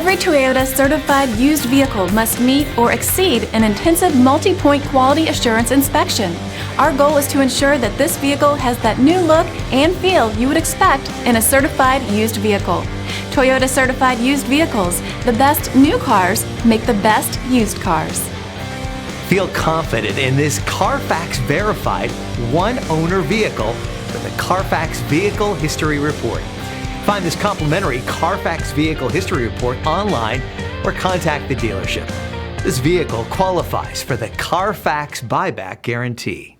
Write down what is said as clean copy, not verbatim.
Every Toyota certified used vehicle must meet or exceed an intensive multi-point quality assurance inspection. Our goal is to ensure that this vehicle has that new look and feel you would expect in a certified used vehicle. Toyota certified used vehicles, the best new cars make the best used cars. Feel confident in this Carfax verified one-owner vehicle with the Carfax Vehicle History Report. Find this complimentary Carfax Vehicle History Report online or contact the dealership. This vehicle qualifies for the Carfax Buyback Guarantee.